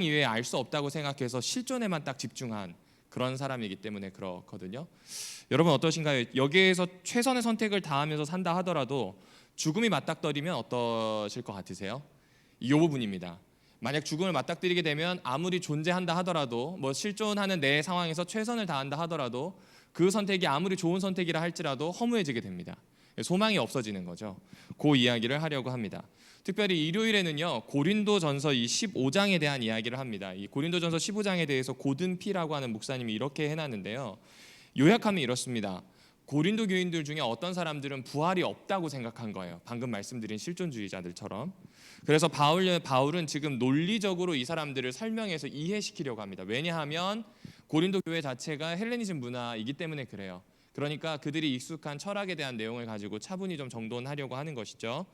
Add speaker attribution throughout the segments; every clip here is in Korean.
Speaker 1: 이외에 알 수 없다고 생각해서 실존에만 딱 집중한 그런 사람이기 때문에 그렇거든요. 여러분 어떠신가요? 여기에서 최선의 선택을 다하면서 산다 하더라도 죽음이 맞닥뜨리면 어떠실 것 같으세요? 이 부분입니다. 만약 죽음을 맞닥뜨리게 되면 아무리 존재한다 하더라도, 뭐 실존하는 내 상황에서 최선을 다한다 하더라도 그 선택이 아무리 좋은 선택이라 할지라도 허무해지게 됩니다. 소망이 없어지는 거죠. 그 이야기를 하려고 합니다. 특별히 일요일에는요, 고린도전서 이 15장에 대한 이야기를 합니다. 이 고린도전서 15장에 대해서 고든피라고 하는 목사님이 이렇게 해놨는데요, 요약하면 이렇습니다. 고린도 교인들 중에 어떤 사람들은 부활이 없다고 생각한 거예요. 방금 말씀드린 실존주의자들처럼. 그래서 바울은 지금 논리적으로 이 사람들을 설명해서 이해시키려고 합니다. 왜냐하면 고린도 교회 자체가 헬레니즘 문화이기 때문에 그래요. 그러니까 그들이 익숙한 철학에 대한 내용을 가지고 차분히 좀 정돈하려고 하는 것이죠.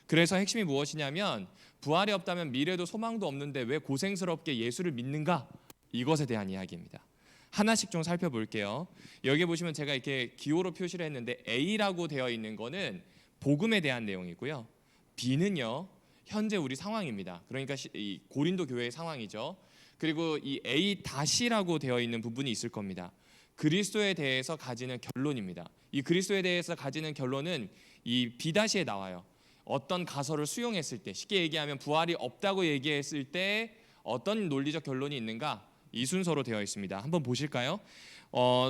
Speaker 1: 그래서 핵심이 무엇이냐면, 부활이 없다면 미래도 소망도 없는데 왜 고생스럽게 예수를 믿는가? 이것에 대한 이야기입니다. 하나씩 좀 살펴볼게요. 여기 보시면 제가 이렇게 기호로 표시를 했는데, A라고 되어 있는 거는 복음에 대한 내용이고요, B는요 현재 우리 상황입니다. 그러니까 이 고린도 교회의 상황이죠. 그리고 이 A-라고 되어 있는 부분이 있을 겁니다. 그리스도에 대해서 가지는 결론입니다. 이 그리스도에 대해서 가지는 결론은 이 B-에 나와요. 어떤 가설을 수용했을 때, 쉽게 얘기하면 부활이 없다고 얘기했을 때 어떤 논리적 결론이 있는가, 이 순서로 되어 있습니다. 한번 보실까요?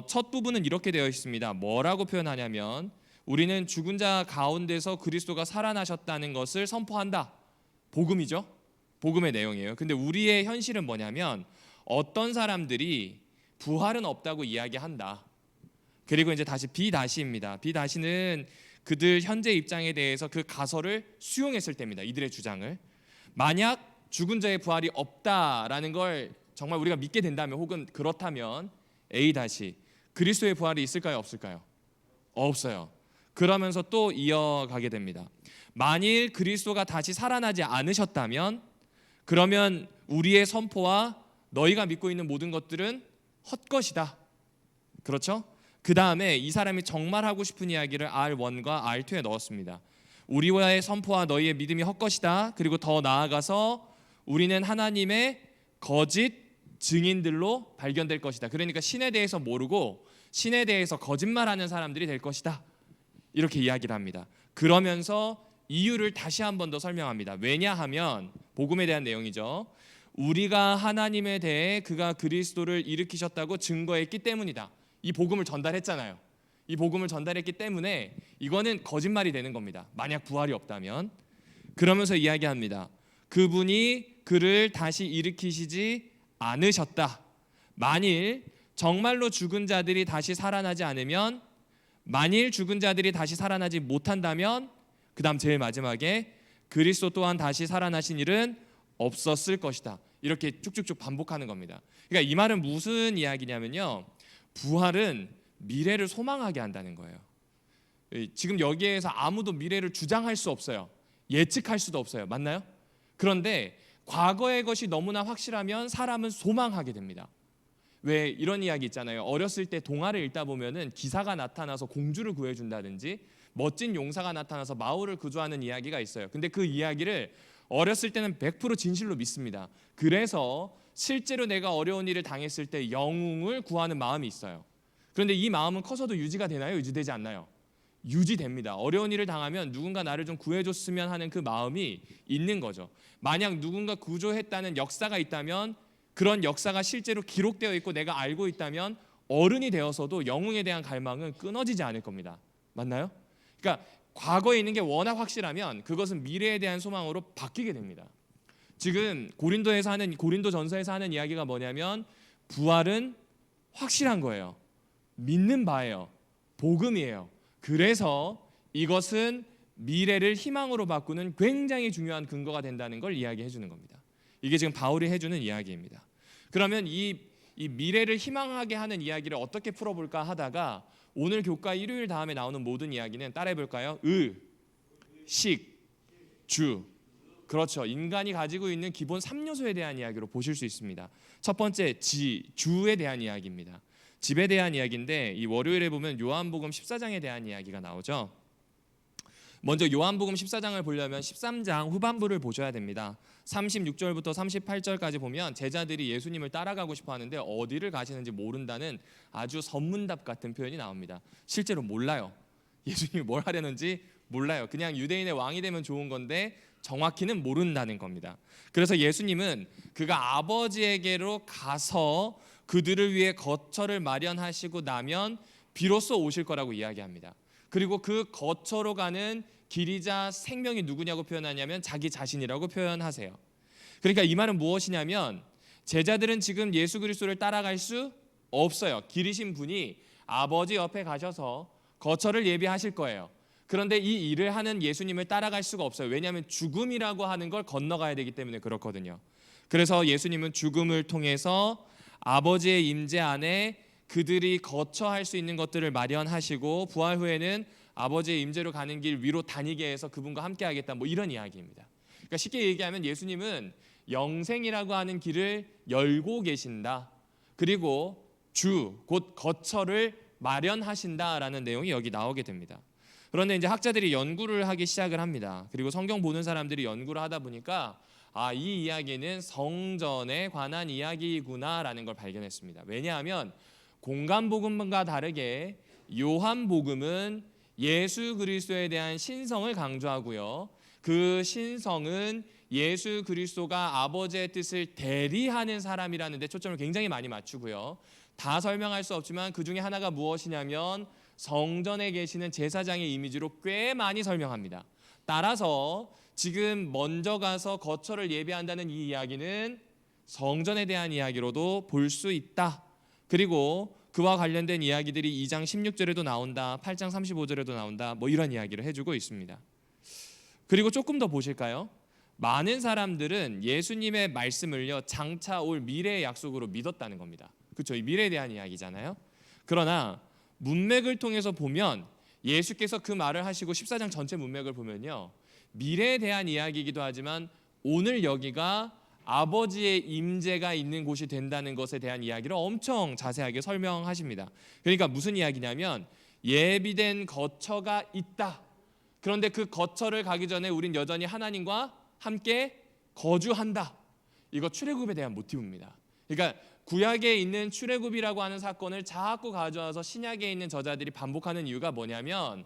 Speaker 1: 첫 부분은 이렇게 되어 있습니다. 뭐라고 표현하냐면, 우리는 죽은 자 가운데서 그리스도가 살아나셨다는 것을 선포한다. 복음이죠. 복음의 내용이에요. 근데 우리의 현실은 뭐냐면, 어떤 사람들이 부활은 없다고 이야기한다. 그리고 이제 다시 B-입니다. B-는 그들 현재 입장에 대해서 그 가설을 수용했을 때입니다. 이들의 주장을. 만약 죽은 자의 부활이 없다라는 걸 정말 우리가 믿게 된다면, 혹은 그렇다면 A-, 그리스도의 부활이 있을까요, 없을까요? 없어요. 그러면서 또 이어가게 됩니다. 만일 그리스도가 다시 살아나지 않으셨다면, 그러면 우리의 선포와 너희가 믿고 있는 모든 것들은 헛것이다. 그렇죠? 그 다음에 이 사람이 정말 하고 싶은 이야기를 R1과 R2에 넣었습니다. 우리와의 선포와 너희의 믿음이 헛것이다. 그리고 더 나아가서 우리는 하나님의 거짓 증인들로 발견될 것이다. 그러니까 신에 대해서 모르고 신에 대해서 거짓말하는 사람들이 될 것이다. 이렇게 이야기를 합니다. 그러면서 이유를 다시 한 번 더 설명합니다. 왜냐하면 복음에 대한 내용이죠. 우리가 하나님에 대해 그가 그리스도를 일으키셨다고 증거했기 때문이다. 이 복음을 전달했잖아요. 이 복음을 전달했기 때문에 이거는 거짓말이 되는 겁니다. 만약 부활이 없다면. 그러면서 이야기합니다. 그분이 그를 다시 일으키시지 않으셨다. 만일 정말로 죽은 자들이 다시 살아나지 않으면, 만일 죽은 자들이 다시 살아나지 못한다면, 그 다음 제일 마지막에 그리스도 또한 다시 살아나신 일은 없었을 것이다. 이렇게 쭉쭉쭉 반복하는 겁니다. 그러니까 이 말은 무슨 이야기냐면요, 부활은 미래를 소망하게 한다는 거예요. 지금 여기에서 아무도 미래를 주장할 수 없어요. 예측할 수도 없어요. 맞나요? 그런데 과거의 것이 너무나 확실하면 사람은 소망하게 됩니다. 왜 이런 이야기 있잖아요. 어렸을 때 동화를 읽다 보면은 기사가 나타나서 공주를 구해준다든지 멋진 용사가 나타나서 마을을 구조하는 이야기가 있어요. 근데 그 이야기를 어렸을 때는 100% 진실로 믿습니다. 그래서 실제로 내가 어려운 일을 당했을 때 영웅을 구하는 마음이 있어요. 그런데 이 마음은 커서도 유지가 되나요? 유지되지 않나요? 유지됩니다. 어려운 일을 당하면 누군가 나를 좀 구해줬으면 하는 그 마음이 있는 거죠. 만약 누군가 구조했다는 역사가 있다면, 그런 역사가 실제로 기록되어 있고 내가 알고 있다면, 어른이 되어서도 영웅에 대한 갈망은 끊어지지 않을 겁니다. 맞나요? 그러니까 과거에 있는 게 워낙 확실하면 그것은 미래에 대한 소망으로 바뀌게 됩니다. 지금 고린도전서에서 하는 이야기가 뭐냐면, 부활은 확실한 거예요. 믿는 바예요. 복음이에요. 그래서 이것은 미래를 희망으로 바꾸는 굉장히 중요한 근거가 된다는 걸 이야기해 주는 겁니다. 이게 지금 바울이 해주는 이야기입니다. 그러면 이 미래를 희망하게 하는 이야기를 어떻게 풀어볼까 하다가, 오늘 교과 일요일 다음에 나오는 모든 이야기는 따라해 볼까요? 식, 주. 그렇죠. 인간이 가지고 있는 기본 3요소에 대한 이야기로 보실 수 있습니다. 첫 번째, 주에 대한 이야기입니다. 집에 대한 이야기인데, 이 월요일에 보면 요한복음 14장에 대한 이야기가 나오죠. 먼저 요한복음 14장을 보려면 13장 후반부를 보셔야 됩니다. 36절부터 38절까지 보면 제자들이 예수님을 따라가고 싶어 하는데 어디를 가시는지 모른다는 아주 선문답 같은 표현이 나옵니다. 실제로 몰라요. 예수님이 뭘 하려는지 몰라요. 그냥 유대인의 왕이 되면 좋은 건데 정확히는 모른다는 겁니다. 그래서 예수님은 그가 아버지에게로 가서 그들을 위해 거처를 마련하시고 나면 비로소 오실 거라고 이야기합니다. 그리고 그 거처로 가는 길이자 생명이 누구냐고 표현하냐면 자기 자신이라고 표현하세요. 그러니까 이 말은 무엇이냐면 제자들은 지금 예수 그리스도를 따라갈 수 없어요. 길이신 분이 아버지 옆에 가셔서 거처를 예비하실 거예요. 그런데 이 일을 하는 예수님을 따라갈 수가 없어요. 왜냐하면 죽음이라고 하는 걸 건너가야 되기 때문에 그렇거든요. 그래서 예수님은 죽음을 통해서 아버지의 임재 안에 그들이 거처할 수 있는 것들을 마련하시고 부활 후에는 아버지의 임재로 가는 길 위로 다니게 해서 그분과 함께 하겠다, 뭐 이런 이야기입니다. 그러니까 쉽게 얘기하면 예수님은 영생이라고 하는 길을 열고 계신다. 그리고 주, 곧 거처를 마련하신다라는 내용이 여기 나오게 됩니다. 그런데 이제 학자들이 연구를 하기 시작을 합니다. 그리고 성경 보는 사람들이 연구를 하다 보니까 이 이야기는 성전에 관한 이야기구나라는 걸 발견했습니다. 왜냐하면 공간복음과 다르게 요한복음은 예수 그리스도에 대한 신성을 강조하고요. 그 신성은 예수 그리스도가 아버지의 뜻을 대리하는 사람이라는 데 초점을 굉장히 많이 맞추고요. 다 설명할 수 없지만 그 중에 하나가 무엇이냐면 성전에 계시는 제사장의 이미지로 꽤 많이 설명합니다. 따라서 지금 먼저 가서 거처를 예비한다는 이 이야기는 성전에 대한 이야기로도 볼 수 있다. 그리고 그와 관련된 이야기들이 2장 16절에도 나온다, 8장 35절에도 나온다, 뭐 이런 이야기를 해주고 있습니다. 그리고 조금 더 보실까요? 많은 사람들은 예수님의 말씀을요 장차 올 미래의 약속으로 믿었다는 겁니다. 그렇죠? 이 미래에 대한 이야기잖아요. 그러나 문맥을 통해서 보면 예수께서 그 말을 하시고 14장 전체 문맥을 보면요, 미래에 대한 이야기이기도 하지만 오늘 여기가 아버지의 임재가 있는 곳이 된다는 것에 대한 이야기를 엄청 자세하게 설명하십니다. 그러니까 무슨 이야기냐면 예비된 거처가 있다. 그런데 그 거처를 가기 전에 우린 여전히 하나님과 함께 거주한다. 이거 출애굽에 대한 모티브입니다. 그러니까 구약에 있는 출애굽이라고 하는 사건을 자꾸 가져와서 신약에 있는 저자들이 반복하는 이유가 뭐냐면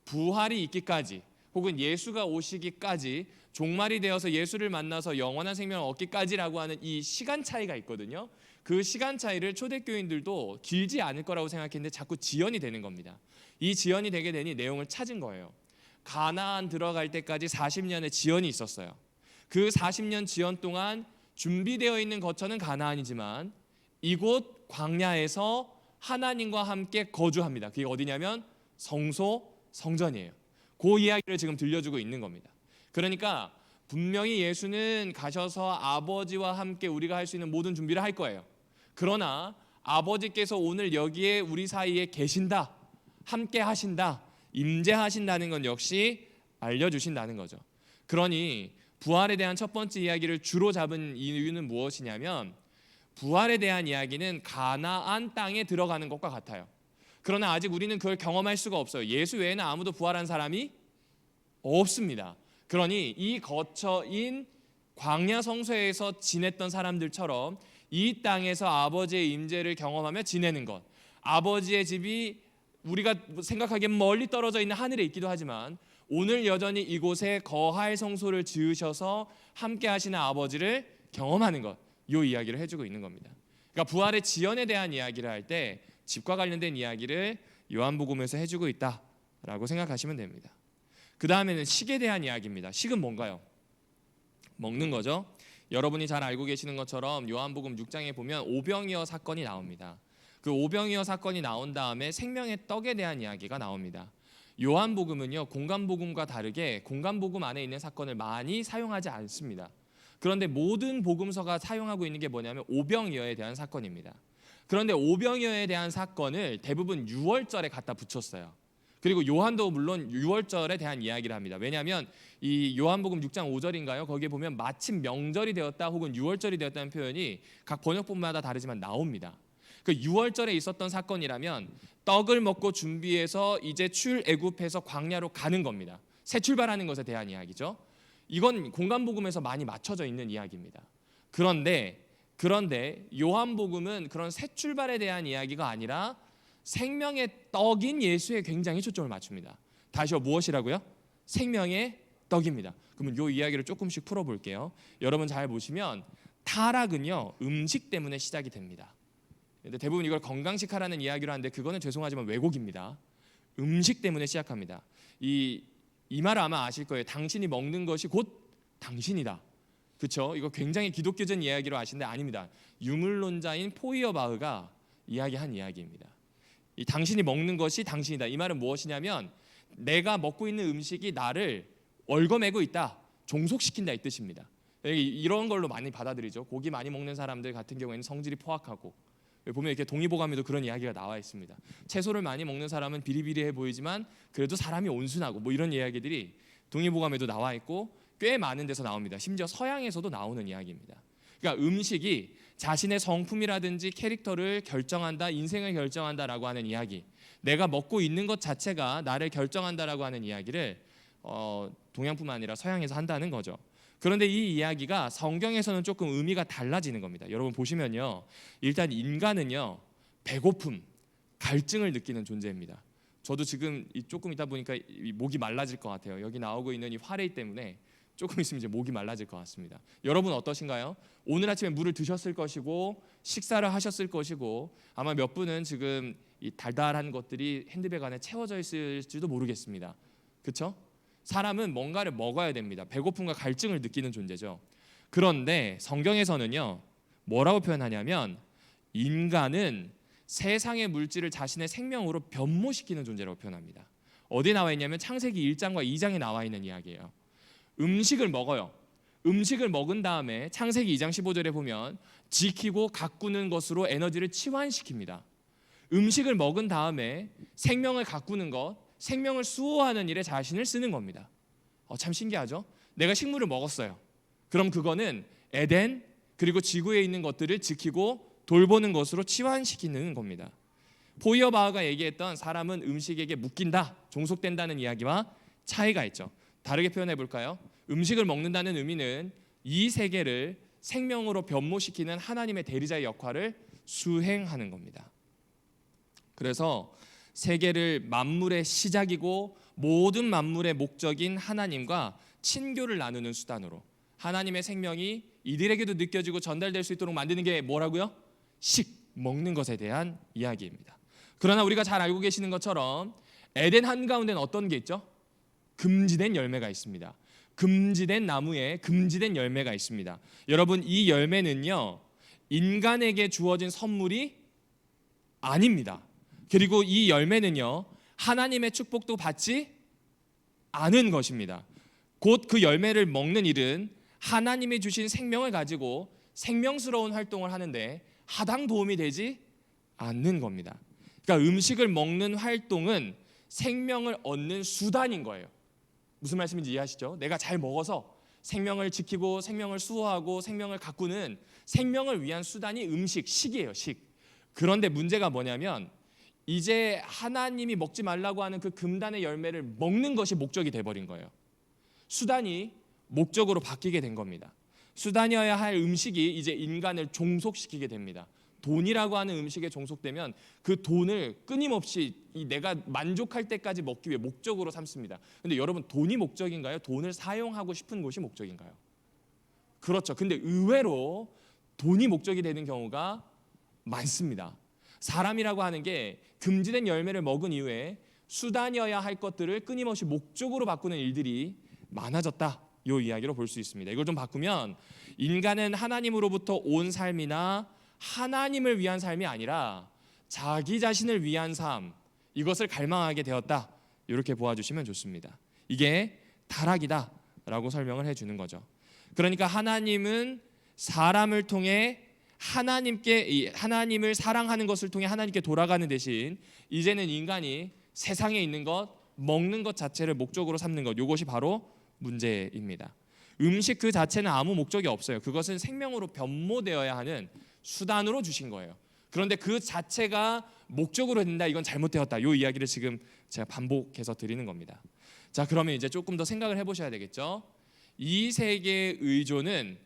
Speaker 1: 부활이 있기까지 혹은 예수가 오시기까지 종말이 되어서 예수를 만나서 영원한 생명을 얻기까지라고 하는 이 시간 차이가 있거든요. 그 시간 차이를 초대교인들도 길지 않을 거라고 생각했는데 자꾸 지연이 되는 겁니다. 이 지연이 되게 되니 내용을 찾은 거예요. 가나안 들어갈 때까지 40년의 지연이 있었어요. 그 40년 지연 동안 준비되어 있는 거처는 가나안이지만 이곳 광야에서 하나님과 함께 거주합니다. 그게 어디냐면 성소, 성전이에요. 그 이야기를 지금 들려주고 있는 겁니다. 그러니까 분명히 예수는 가셔서 아버지와 함께 우리가 할 수 있는 모든 준비를 할 거예요. 그러나 아버지께서 오늘 여기에 우리 사이에 계신다, 함께 하신다, 임재하신다는 건 역시 알려주신다는 거죠. 그러니 부활에 대한 첫 번째 이야기를 주로 잡은 이유는 무엇이냐면 부활에 대한 이야기는 가나안 땅에 들어가는 것과 같아요. 그러나 아직 우리는 그걸 경험할 수가 없어요. 예수 외에는 아무도 부활한 사람이 없습니다. 그러니 이 거처인 광야 성소에서 지냈던 사람들처럼 이 땅에서 아버지의 임재를 경험하며 지내는 것, 아버지의 집이 우리가 생각하기엔 멀리 떨어져 있는 하늘에 있기도 하지만 오늘 여전히 이곳에 거할 성소를 지으셔서 함께 하시는 아버지를 경험하는 것, 이 이야기를 해주고 있는 겁니다. 그러니까 부활의 지연에 대한 이야기를 할 때 집과 관련된 이야기를 요한복음에서 해주고 있다라고 생각하시면 됩니다. 그 다음에는 식에 대한 이야기입니다. 식은 뭔가요? 먹는 거죠. 여러분이 잘 알고 계시는 것처럼 요한복음 6장에 보면 오병이어 사건이 나옵니다. 그 오병이어 사건이 나온 다음에 생명의 떡에 대한 이야기가 나옵니다. 요한복음은요 공간복음과 다르게 공간복음 안에 있는 사건을 많이 사용하지 않습니다. 그런데 모든 복음서가 사용하고 있는 게 뭐냐면 오병이어에 대한 사건입니다. 그런데 오병이어에 대한 사건을 대부분 유월절에 갖다 붙였어요. 그리고 요한도 물론 유월절에 대한 이야기를 합니다. 왜냐하면 이 요한복음 6장 5절인가요? 거기에 보면 마침 명절이 되었다 혹은 유월절이 되었다는 표현이 각 번역본마다 다르지만 나옵니다. 그 유월절에 있었던 사건이라면 떡을 먹고 준비해서 이제 출애굽해서 광야로 가는 겁니다. 새 출발하는 것에 대한 이야기죠. 이건 공간복음에서 많이 맞춰져 있는 이야기입니다. 그런데 요한복음은 그런 새 출발에 대한 이야기가 아니라 생명의 떡인 예수에 굉장히 초점을 맞춥니다. 다시요, 무엇이라고요? 생명의 떡입니다. 그러면 요 이야기를 조금씩 풀어볼게요. 여러분 잘 보시면 타락은요, 음식 때문에 시작이 됩니다. 근데 대부분 이걸 건강식하라는 이야기로 하는데 그거는 죄송하지만 왜곡입니다. 음식 때문에 시작합니다. 이 말을 아마 아실 거예요. 당신이 먹는 것이 곧 당신이다. 그렇죠? 이거 굉장히 기독교적 이야기로 아시는데 아닙니다. 유물론자인 포이어바흐가 이야기한 이야기입니다. 이 당신이 먹는 것이 당신이다. 이 말은 무엇이냐면 내가 먹고 있는 음식이 나를 얽어매고 있다, 종속시킨다 이 뜻입니다. 이런 걸로 많이 받아들이죠. 고기 많이 먹는 사람들 같은 경우에는 성질이 포악하고, 보면 이렇게 동의보감에도 그런 이야기가 나와 있습니다. 채소를 많이 먹는 사람은 비리비리해 보이지만 그래도 사람이 온순하고 뭐 이런 이야기들이 동의보감에도 나와 있고 꽤 많은 데서 나옵니다. 심지어 서양에서도 나오는 이야기입니다. 그러니까 음식이 자신의 성품이라든지 캐릭터를 결정한다, 인생을 결정한다라고 하는 이야기, 내가 먹고 있는 것 자체가 나를 결정한다라고 하는 이야기를 동양뿐만 아니라 서양에서 한다는 거죠. 그런데 이 이야기가 성경에서는 조금 의미가 달라지는 겁니다. 여러분 보시면요, 일단 인간은요 배고픔, 갈증을 느끼는 존재입니다. 저도 지금 조금 있다 보니까 목이 말라질 것 같아요. 여기 나오고 있는 이 화레이 때문에 조금 있으면 이제 목이 말라질 것 같습니다. 여러분 어떠신가요? 오늘 아침에 물을 드셨을 것이고 식사를 하셨을 것이고 아마 몇 분은 지금 이 달달한 것들이 핸드백 안에 채워져 있을지도 모르겠습니다. 그렇죠? 사람은 뭔가를 먹어야 됩니다. 배고픔과 갈증을 느끼는 존재죠. 그런데 성경에서는요 뭐라고 표현하냐면 인간은 세상의 물질을 자신의 생명으로 변모시키는 존재라고 표현합니다. 어디에 나와 있냐면 창세기 1장과 2장에 나와 있는 이야기예요. 음식을 먹어요. 음식을 먹은 다음에 창세기 2장 15절에 보면 지키고 가꾸는 것으로 에너지를 치환시킵니다. 음식을 먹은 다음에 생명을 가꾸는 것, 생명을 수호하는 일에 자신을 쓰는 겁니다. 참 신기하죠? 내가 식물을 먹었어요. 그럼 그거는 에덴 그리고 지구에 있는 것들을 지키고 돌보는 것으로 치환시키는 겁니다. 포이어바흐가 얘기했던 사람은 음식에게 묶인다, 종속된다는 이야기와 차이가 있죠. 다르게 표현해 볼까요? 음식을 먹는다는 의미는 이 세계를 생명으로 변모시키는 하나님의 대리자의 역할을 수행하는 겁니다. 그래서 세계를 만물의 시작이고 모든 만물의 목적인 하나님과 친교를 나누는 수단으로 하나님의 생명이 이들에게도 느껴지고 전달될 수 있도록 만드는 게 뭐라고요? 먹는 것에 대한 이야기입니다. 그러나 우리가 잘 알고 계시는 것처럼 에덴 한가운데는 어떤 게 있죠? 금지된 열매가 있습니다. 금지된 나무에 금지된 열매가 있습니다. 여러분 이 열매는요 인간에게 주어진 선물이 아닙니다. 그리고 이 열매는요 하나님의 축복도 받지 않은 것입니다. 곧 그 열매를 먹는 일은 하나님이 주신 생명을 가지고 생명스러운 활동을 하는데 하당 도움이 되지 않는 겁니다. 그러니까 음식을 먹는 활동은 생명을 얻는 수단인 거예요. 무슨 말씀인지 이해하시죠? 내가 잘 먹어서 생명을 지키고 생명을 수호하고 생명을 가꾸는 생명을 위한 수단이 음식, 식이에요. 식. 그런데 문제가 뭐냐면 이제 하나님이 먹지 말라고 하는 그 금단의 열매를 먹는 것이 목적이 돼버린 거예요. 수단이 목적으로 바뀌게 된 겁니다. 수단이어야 할 음식이 이제 인간을 종속시키게 됩니다. 돈이라고 하는 음식에 종속되면 그 돈을 끊임없이 내가 만족할 때까지 먹기 위해 목적으로 삼습니다. 근데 여러분 돈이 목적인가요? 돈을 사용하고 싶은 것이 목적인가요? 그렇죠. 근데 의외로 돈이 목적이 되는 경우가 많습니다. 사람이라고 하는 게 금지된 열매를 먹은 이후에 수단이어야 할 것들을 끊임없이 목적으로 바꾸는 일들이 많아졌다. 이 이야기로 볼 수 있습니다. 이걸 좀 바꾸면 인간은 하나님으로부터 온 삶이나 하나님을 위한 삶이 아니라 자기 자신을 위한 삶, 이것을 갈망하게 되었다. 이렇게 보아주시면 좋습니다. 이게 타락이다라고 설명을 해주는 거죠. 그러니까 하나님은 사람을 통해 하나님을 사랑하는 것을 통해 하나님께 돌아가는 대신 이제는 인간이 세상에 있는 것, 먹는 것 자체를 목적으로 삼는 것, 이것이 바로 문제입니다. 음식 그 자체는 아무 목적이 없어요. 그것은 생명으로 변모되어야 하는 수단으로 주신 거예요. 그런데 그 자체가 목적으로 된다, 이건 잘못되었다. 이 이야기를 지금 제가 반복해서 드리는 겁니다. 자, 그러면 이제 조금 더 생각을 해보셔야 되겠죠. 이 세계의 의존은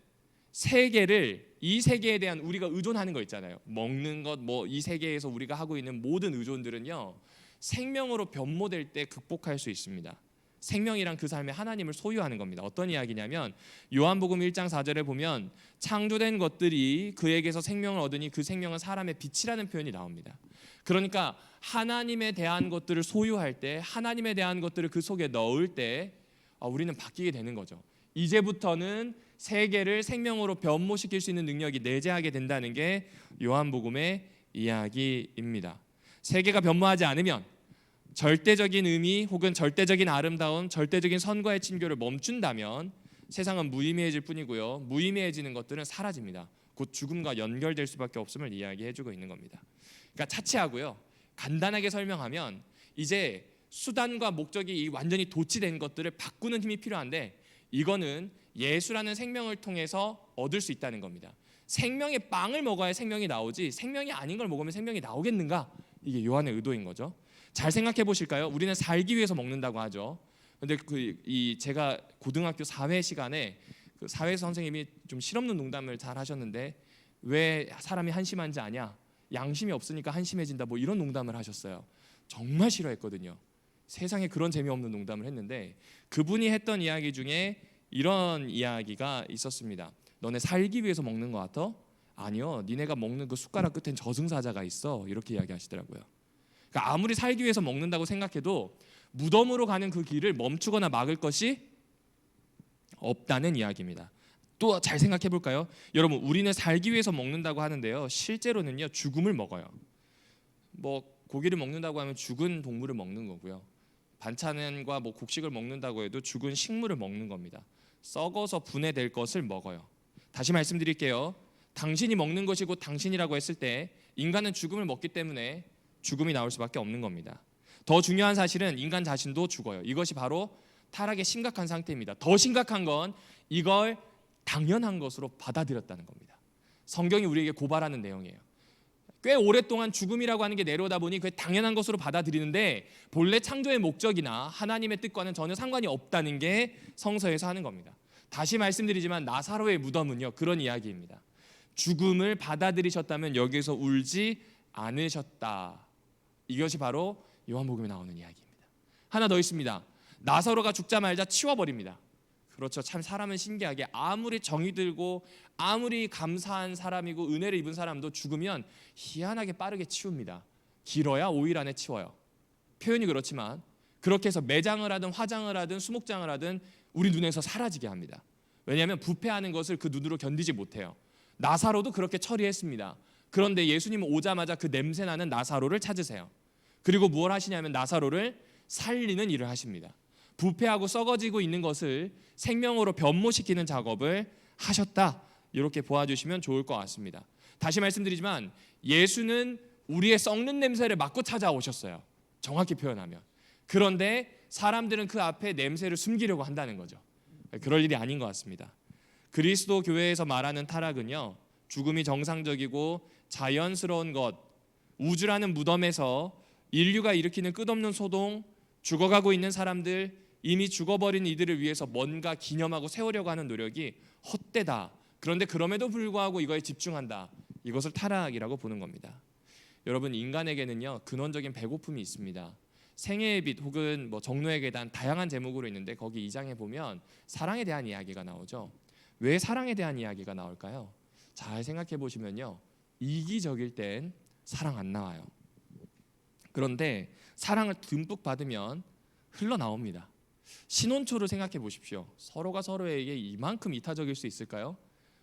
Speaker 1: 이 세계에 대한 우리가 의존하는 거 있잖아요. 먹는 것, 뭐 이 세계에서 우리가 하고 있는 모든 의존들은요, 생명으로 변모될 때 극복할 수 있습니다. 생명이란 그 삶에 하나님을 소유하는 겁니다. 어떤 이야기냐면 요한복음 1장 4절에 보면 창조된 것들이 그에게서 생명을 얻으니 그 생명은 사람의 빛이라는 표현이 나옵니다. 그러니까 하나님에 대한 것들을 소유할 때, 하나님에 대한 것들을 그 속에 넣을 때 우리는 바뀌게 되는 거죠. 이제부터는 세계를 생명으로 변모시킬 수 있는 능력이 내재하게 된다는 게 요한복음의 이야기입니다. 세계가 변모하지 않으면 절대적인 의미 혹은 절대적인 아름다움, 절대적인 선과의 친교를 멈춘다면 세상은 무의미해질 뿐이고요. 무의미해지는 것들은 사라집니다. 곧 죽음과 연결될 수밖에 없음을 이야기해주고 있는 겁니다. 그러니까 차치하고요. 간단하게 설명하면 이제 수단과 목적이 완전히 도치된 것들을 바꾸는 힘이 필요한데 이거는 예수라는 생명을 통해서 얻을 수 있다는 겁니다. 생명의 빵을 먹어야 생명이 나오지 생명이 아닌 걸 먹으면 생명이 나오겠는가? 이게 요한의 의도인 거죠. 잘 생각해 보실까요? 우리는 살기 위해서 먹는다고 하죠. 근데 제가 고등학교 사회 시간에 그 사회 선생님이 좀 실없는 농담을 잘 하셨는데 왜 사람이 한심한지 아냐? 양심이 없으니까 한심해진다. 뭐 이런 농담을 하셨어요. 정말 싫어했거든요. 세상에 그런 재미없는 농담을 했는데 그분이 했던 이야기 중에 이런 이야기가 있었습니다. 너네 살기 위해서 먹는 것 같아? 아니요. 니네가 먹는 그 숟가락 끝엔 저승사자가 있어. 이렇게 이야기하시더라고요. 그러니까 아무리 살기 위해서 먹는다고 생각해도 무덤으로 가는 그 길을 멈추거나 막을 것이 없다는 이야기입니다. 또 잘 생각해 볼까요? 여러분, 우리는 살기 위해서 먹는다고 하는데요. 실제로는요, 죽음을 먹어요. 뭐 고기를 먹는다고 하면 죽은 동물을 먹는 거고요. 반찬과 뭐 곡식을 먹는다고 해도 죽은 식물을 먹는 겁니다. 썩어서 분해될 것을 먹어요. 다시 말씀드릴게요. 당신이 먹는 것이 곧 당신이라고 했을 때 인간은 죽음을 먹기 때문에 죽음이 나올 수밖에 없는 겁니다. 더 중요한 사실은 인간 자신도 죽어요. 이것이 바로 타락의 심각한 상태입니다. 더 심각한 건 이걸 당연한 것으로 받아들였다는 겁니다. 성경이 우리에게 고발하는 내용이에요. 꽤 오랫동안 죽음이라고 하는 게 내려오다 보니 그게 당연한 것으로 받아들이는데 본래 창조의 목적이나 하나님의 뜻과는 전혀 상관이 없다는 게 성서에서 하는 겁니다. 다시 말씀드리지만 나사로의 무덤은요, 그런 이야기입니다. 죽음을 받아들이셨다면 여기에서 울지 않으셨다. 이것이 바로 요한복음에 나오는 이야기입니다. 하나 더 있습니다. 나사로가 죽자마자 치워버립니다. 그렇죠. 참 사람은 신기하게 아무리 정이 들고 아무리 감사한 사람이고 은혜를 입은 사람도 죽으면 희한하게 빠르게 치웁니다. 길어야 5일 안에 치워요. 표현이 그렇지만 그렇게 해서 매장을 하든 화장을 하든 수목장을 하든 우리 눈에서 사라지게 합니다. 왜냐하면 부패하는 것을 그 눈으로 견디지 못해요. 나사로도 그렇게 처리했습니다. 그런데 예수님은 오자마자 그 냄새나는 나사로를 찾으세요. 그리고 무엇 하시냐면 나사로를 살리는 일을 하십니다. 부패하고 썩어지고 있는 것을 생명으로 변모시키는 작업을 하셨다. 이렇게 보아주시면 좋을 것 같습니다. 다시 말씀드리지만 예수는 우리의 썩는 냄새를 맡고 찾아오셨어요. 정확히 표현하면. 그런데 사람들은 그 앞에 냄새를 숨기려고 한다는 거죠. 그럴 일이 아닌 것 같습니다. 그리스도 교회에서 말하는 타락은요, 죽음이 정상적이고 자연스러운 것, 우주라는 무덤에서 인류가 일으키는 끝없는 소동, 죽어가고 있는 사람들, 이미 죽어버린 이들을 위해서 뭔가 기념하고 세우려고 하는 노력이 헛되다. 그런데 그럼에도 불구하고 이거에 집중한다. 이것을 타락이라고 보는 겁니다. 여러분, 인간에게는요, 근원적인 배고픔이 있습니다. 생애의 빛 혹은 뭐 정노의 계단 다양한 제목으로 있는데 거기 2장에 보면 사랑에 대한 이야기가 나오죠. 왜 사랑에 대한 이야기가 나올까요? 잘 생각해 보시면요, 이기적일 땐 사랑 안 나와요. 그런데 사랑을 듬뿍 받으면 흘러나옵니다. 신혼초를 생각해 보십시오. 서로가 서로에게 이만큼 이타적일 수 있을까요?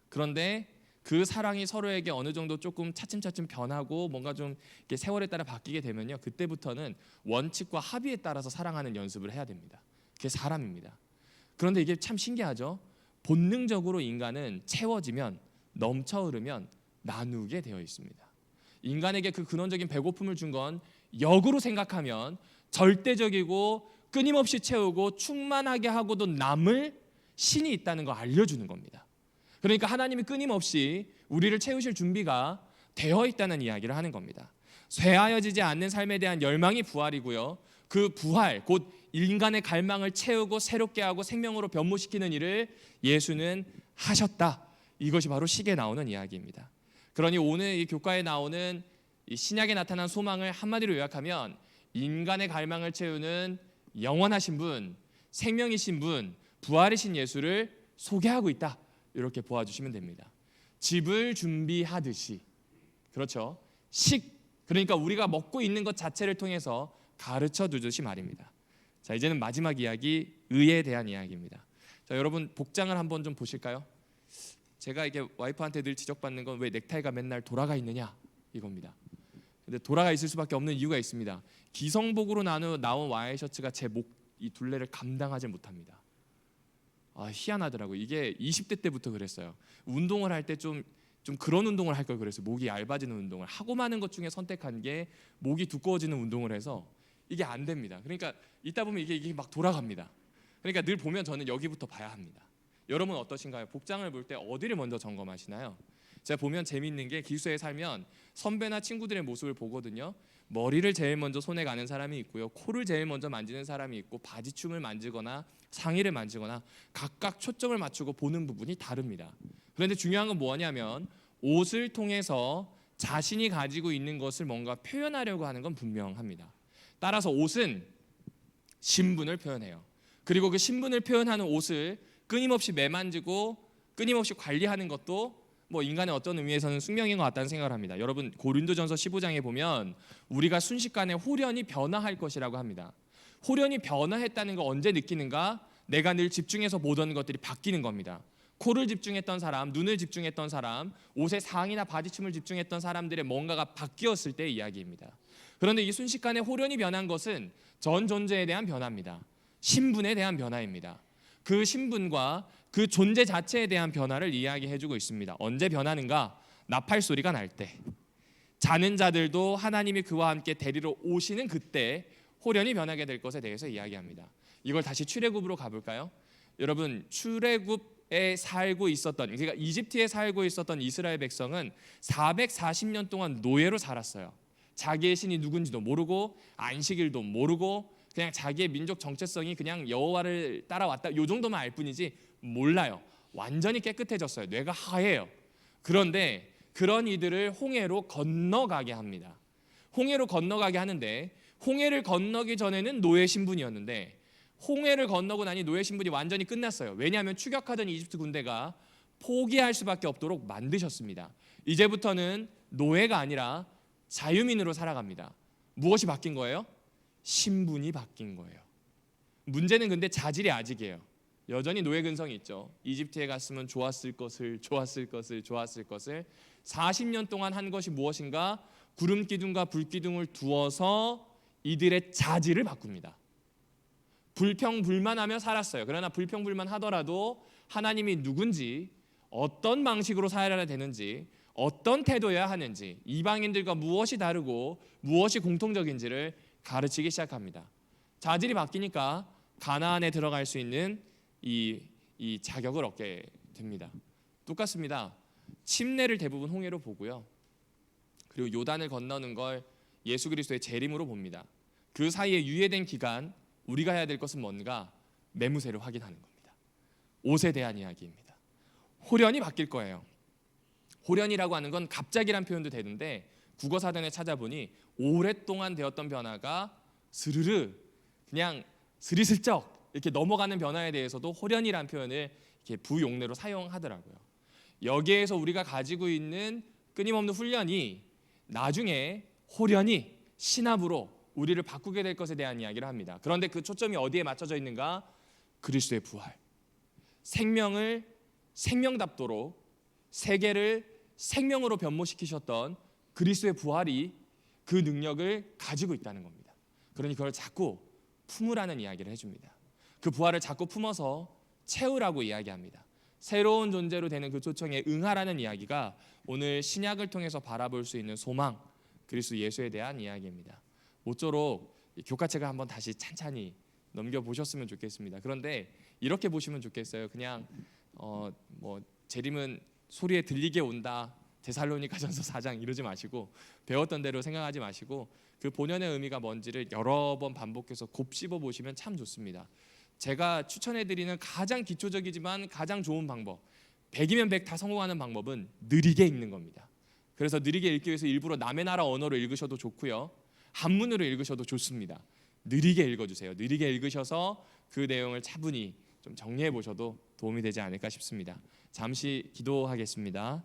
Speaker 1: 그런데 그 사랑이 서로에게 어느 정도 조금 차츰차츰 변하고 뭔가 좀 이렇게 세월에 따라 바뀌게 되면요, 그때부터는 원칙과 합의에 따라서 사랑하는 연습을 해야 됩니다. 그게 사람입니다. 그런데 이게 참 신기하죠. 본능적으로 인간은 채워지면, 넘쳐 흐르면 나누게 되어 있습니다. 인간에게 그 근원적인 배고픔을 준 건 역으로 생각하면 절대적이고 끊임없이 채우고 충만하게 하고도 남을 신이 있다는 걸 알려주는 겁니다. 그러니까 하나님이 끊임없이 우리를 채우실 준비가 되어 있다는 이야기를 하는 겁니다. 쇠하여지지 않는 삶에 대한 열망이 부활이고요. 그 부활, 곧 인간의 갈망을 채우고 새롭게 하고 생명으로 변모시키는 일을 예수는 하셨다. 이것이 바로 시계에 나오는 이야기입니다. 그러니 오늘 이 교과에 나오는 이 신약에 나타난 소망을 한마디로 요약하면 인간의 갈망을 채우는 영원하신 분, 생명이신 분, 부활이신 예수를 소개하고 있다. 이렇게 보아주시면 됩니다. 집을 준비하듯이, 그렇죠? 그러니까 우리가 먹고 있는 것 자체를 통해서 가르쳐 주듯이 말입니다. 자, 이제는 마지막 이야기, 의에 대한 이야기입니다. 자, 여러분 복장을 한번 좀 보실까요? 제가 이게 와이프한테 늘 지적받는 건 왜 넥타이가 맨날 돌아가 있느냐 이겁니다. 근데 돌아가 있을 수밖에 없는 이유가 있습니다. 기성복으로 나온 와이셔츠가 제 목 이 둘레를 감당하지 못합니다. 희한하더라고요. 이게 20대 때부터 그랬어요. 운동을 할 때 좀 그런 운동을 할 걸 그랬어요. 목이 얇아지는 운동을 하고 많은 것 중에 선택한 게 목이 두꺼워지는 운동을 해서 이게 안 됩니다. 그러니까 있다 보면 이게 막 돌아갑니다. 그러니까 늘 보면 저는 여기부터 봐야 합니다. 여러분 어떠신가요? 복장을 볼 때 어디를 먼저 점검하시나요? 제가 보면 재미있는 게 기숙사에 살면 선배나 친구들의 모습을 보거든요. 머리를 제일 먼저 손에 가는 사람이 있고요. 코를 제일 먼저 만지는 사람이 있고 바지춤을 만지거나 상의를 만지거나 각각 초점을 맞추고 보는 부분이 다릅니다. 그런데 중요한 건 뭐냐면 옷을 통해서 자신이 가지고 있는 것을 뭔가 표현하려고 하는 건 분명합니다. 따라서 옷은 신분을 표현해요. 그리고 그 신분을 표현하는 옷을 끊임없이 매만지고 끊임없이 관리하는 것도 뭐 인간의 어떤 의미에서는 숙명인 것 같다는 생각을 합니다. 여러분 고린도전서 15장에 보면 우리가 순식간에 홀연히 변화할 것이라고 합니다. 홀연히 변화했다는 거 언제 느끼는가? 내가 늘 집중해서 보던 것들이 바뀌는 겁니다. 코를 집중했던 사람, 눈을 집중했던 사람, 옷의 상의나 바지춤을 집중했던 사람들의 뭔가가 바뀌었을 때의 이야기입니다. 그런데 이 순식간에 홀연히 변한 것은 전 존재에 대한 변화입니다. 신분에 대한 변화입니다. 그 신분과 그 존재 자체에 대한 변화를 이야기해주고 있습니다. 언제 변하는가? 나팔 소리가 날 때, 자는 자들도 하나님이 그와 함께 데리러 오시는 그때 홀연히 변하게 될 것에 대해서 이야기합니다. 이걸 다시 출애굽으로 가볼까요? 여러분 출애굽에 살고 있었던, 그러니까 이집트에 살고 있었던 이스라엘 백성은 440년 동안 노예로 살았어요. 자기의 신이 누군지도 모르고 안식일도 모르고 그냥 자기의 민족 정체성이 그냥 여호와를 따라왔다 요 정도만 알 뿐이지 몰라요. 완전히 깨끗해졌어요. 뇌가 하얘요. 그런데 그런 이들을 홍해로 건너가게 합니다. 홍해로 건너가게 하는데 홍해를 건너기 전에는 노예 신분이었는데 홍해를 건너고 나니 노예 신분이 완전히 끝났어요. 왜냐하면 추격하던 이집트 군대가 포기할 수밖에 없도록 만드셨습니다. 이제부터는 노예가 아니라 자유민으로 살아갑니다. 무엇이 바뀐 거예요? 신분이 바뀐 거예요. 문제는 근데 자질이 아직이에요. 여전히 노예 근성이 있죠. 이집트에 갔으면 좋았을 것을 40년 동안 한 것이 무엇인가? 구름 기둥과 불 기둥을 두어서 이들의 자질을 바꿉니다. 불평불만하며 살았어요. 그러나 불평불만하더라도 하나님이 누군지, 어떤 방식으로 살아야 되는지, 어떤 태도여야 하는지, 이방인들과 무엇이 다르고 무엇이 공통적인지를 가르치기 시작합니다. 자질이 바뀌니까 가나안에 들어갈 수 있는 이 자격을 얻게 됩니다. 똑같습니다. 침례를 대부분 홍해로 보고요. 그리고 요단을 건너는 걸 예수 그리스도의 재림으로 봅니다. 그 사이에 유예된 기간 우리가 해야 될 것은 뭔가? 매무새를 확인하는 겁니다. 옷에 대한 이야기입니다. 홀연히 바뀔 거예요. 홀연이라고 하는 건 갑자기란 표현도 되는데 국어사전에 찾아보니 오랫동안 되었던 변화가 스르르 그냥 스리슬쩍 이렇게 넘어가는 변화에 대해서도 홀연이라는 표현을 이렇게 부용례로 사용하더라고요. 여기에서 우리가 가지고 있는 끊임없는 훈련이 나중에 홀연히 신압으로 우리를 바꾸게 될 것에 대한 이야기를 합니다. 그런데 그 초점이 어디에 맞춰져 있는가? 그리스도의 부활. 생명을 생명답도록 세계를 생명으로 변모시키셨던 그리스도의 부활이 그 능력을 가지고 있다는 겁니다. 그러니 그걸 자꾸 품으라는 이야기를 해줍니다. 그 부활을 자꾸 품어서 채우라고 이야기합니다. 새로운 존재로 되는 그 초청에 응하라는 이야기가 오늘 신약을 통해서 바라볼 수 있는 소망, 그리스도 예수에 대한 이야기입니다. 모쪼록 교과책을 한번 다시 찬찬히 넘겨보셨으면 좋겠습니다. 그런데 이렇게 보시면 좋겠어요. 그냥 재림은 소리에 들리게 온다, 데살로니가전서 4장 이러지 마시고 배웠던 대로 생각하지 마시고 그 본연의 의미가 뭔지를 여러 번 반복해서 곱씹어 보시면 참 좋습니다. 제가 추천해드리는 가장 기초적이지만 가장 좋은 방법, 100이면 100 다 성공하는 방법은 느리게 읽는 겁니다. 그래서 느리게 읽기 위해서 일부러 남의 나라 언어로 읽으셔도 좋고요, 한문으로 읽으셔도 좋습니다. 느리게 읽어주세요. 느리게 읽으셔서 그 내용을 차분히 좀 정리해 보셔도 도움이 되지 않을까 싶습니다. 잠시 기도하겠습니다.